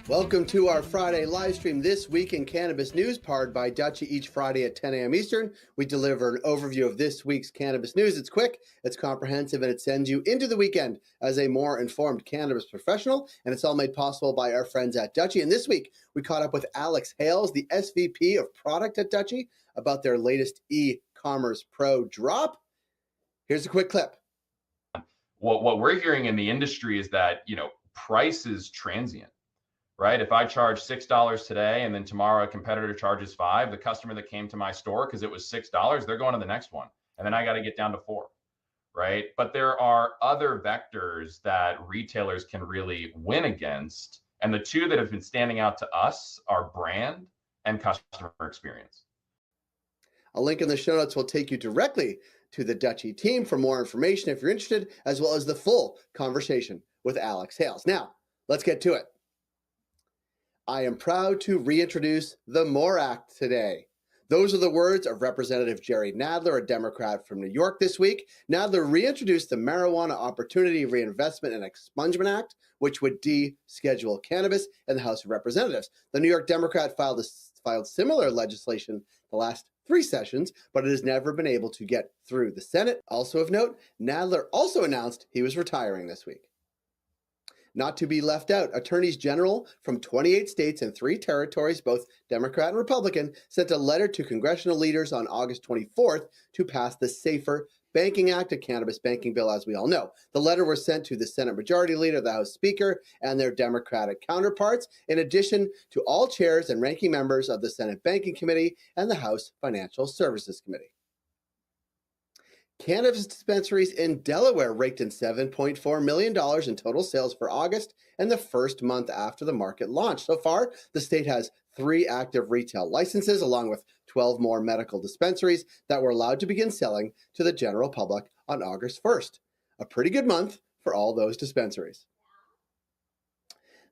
Welcome to our Friday live stream this week in cannabis news, powered by Dutchie. Each Friday at 10 a.m. Eastern, we deliver an overview of this week's cannabis news. It's quick, it's comprehensive, and it sends you into the weekend as a more informed cannabis professional. And it's all made possible by our friends at Dutchie. And this week, we caught up with Alex Hales, the SVP of product at Dutchie, about their latest e-commerce pro drop. Here's a quick clip. What we're hearing in the industry is that, price is transient. Right? If I charge $6 today and then tomorrow a competitor charges $5, the customer that came to my store because it was $6, they're going to the next one. And then I got to get down to $4, right? But there are other vectors that retailers can really win against. And the two that have been standing out to us are brand and customer experience. A link in the show notes will take you directly to the Dutchie team for more information if you're interested, as well as the full conversation with Alex Hales. Now, let's get to it. I am proud to reintroduce the MORE Act today. Those are the words of Representative Jerry Nadler, a Democrat from New York this week. Nadler reintroduced the Marijuana Opportunity Reinvestment and Expungement Act, which would deschedule cannabis in the House of Representatives. The New York Democrat filed similar legislation the last 3 sessions, but it has never been able to get through the Senate. Also of note, Nadler also announced he was retiring this week. Not to be left out, attorneys general from 28 states and 3 territories, both Democrat and Republican, sent a letter to congressional leaders on August 24th to pass the Safer Banking Act, a cannabis banking bill, as we all know. The letter was sent to the Senate Majority Leader, the House Speaker, and their Democratic counterparts, in addition to all chairs and ranking members of the Senate Banking Committee and the House Financial Services Committee. Cannabis dispensaries in Delaware raked in $7.4 million in total sales for August and the first month after the market launched. So far, the state has 3 active retail licenses, along with 12 more medical dispensaries that were allowed to begin selling to the general public on August 1st. A pretty good month for all those dispensaries.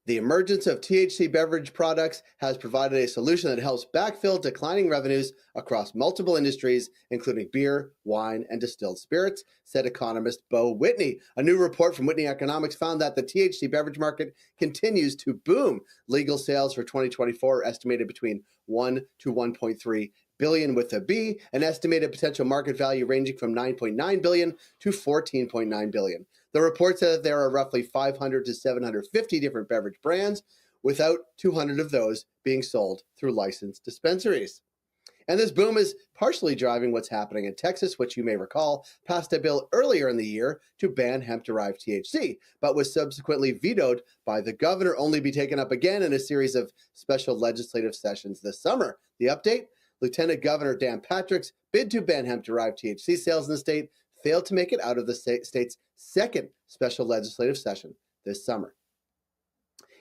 The emergence of THC beverage products has provided a solution that helps backfill declining revenues across multiple industries, including beer, wine, and distilled spirits, said economist Bo Whitney. A new report from Whitney Economics found that the THC beverage market continues to boom. Legal sales for 2024 are estimated between 1 to 1.3 billion with a B, an estimated potential market value ranging from 9.9 billion to 14.9 billion. The report said that there are roughly 500 to 750 different beverage brands, without 200 of those being sold through licensed dispensaries. And this boom is partially driving what's happening in Texas, which you may recall passed a bill earlier in the year to ban hemp-derived THC, but was subsequently vetoed by the governor, only to be taken up again in a series of special legislative sessions this summer. The update? Lieutenant Governor Dan Patrick's bid to ban hemp-derived THC sales in the state failed to make it out of the state's second special legislative session this summer.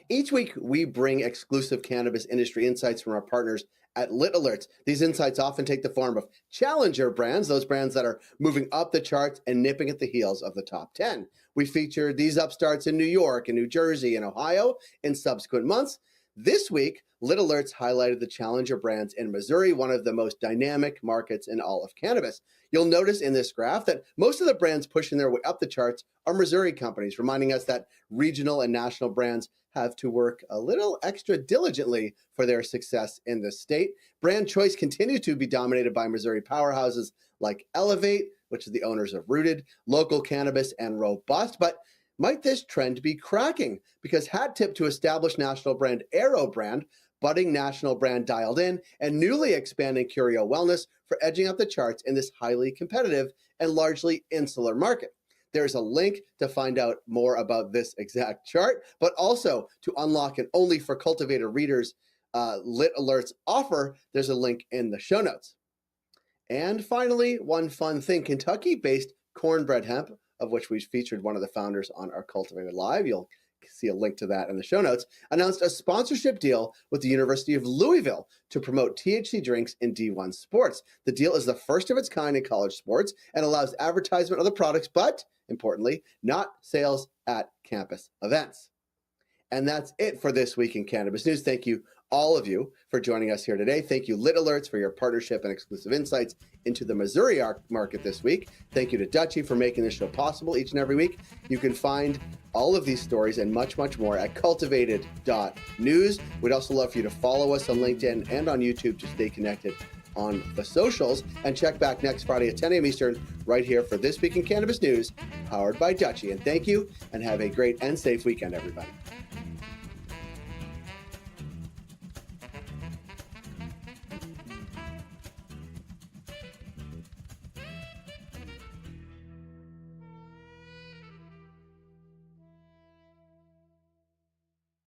Each week, we bring exclusive cannabis industry insights from our partners at Lit Alerts. These insights often take the form of challenger brands, those brands that are moving up the charts and nipping at the heels of the top 10. We featured these upstarts in New York and New Jersey and Ohio in subsequent months. This week, Lit Alerts highlighted the challenger brands in Missouri, one of the most dynamic markets in all of cannabis. You'll notice in this graph that most of the brands pushing their way up the charts are Missouri companies, reminding us that regional and national brands have to work a little extra diligently for their success in the state. Brand choice continues to be dominated by Missouri powerhouses like Elevate, which is the owners of Rooted, Local Cannabis, and Robust. But might this trend be cracking? Because hat tip to established national brand Aero Brand, budding national brand Dialed In, and newly expanding Curio Wellness for edging up the charts in this highly competitive and largely insular market. There's a link to find out more about this exact chart, but also to unlock an only for Cultivated readers Lit Alerts offer. There's a link in the show notes. And finally, one fun thing, Kentucky-based Cornbread Hemp, of which we've featured one of the founders on our Cultivated Live, you'll see a link to that in the show notes, announced a sponsorship deal with the University of Louisville to promote THC drinks in D1 sports. The deal is the first of its kind in college sports and allows advertisement of the products, but importantly, not sales at campus events. And that's it for This Week in Cannabis News. Thank you, all of you, for joining us here today. Thank you, Lit Alerts, for your partnership and exclusive insights into the Missouri market this week. Thank you to Dutchie for making this show possible each and every week. You can find all of these stories and much, much more at cultivated.news. We'd also love for you to follow us on LinkedIn and on YouTube to stay connected on the socials, and check back next Friday at 10 a.m. Eastern right here for This Week in Cannabis News, powered by Dutchie. And thank you, and have a great and safe weekend, everybody.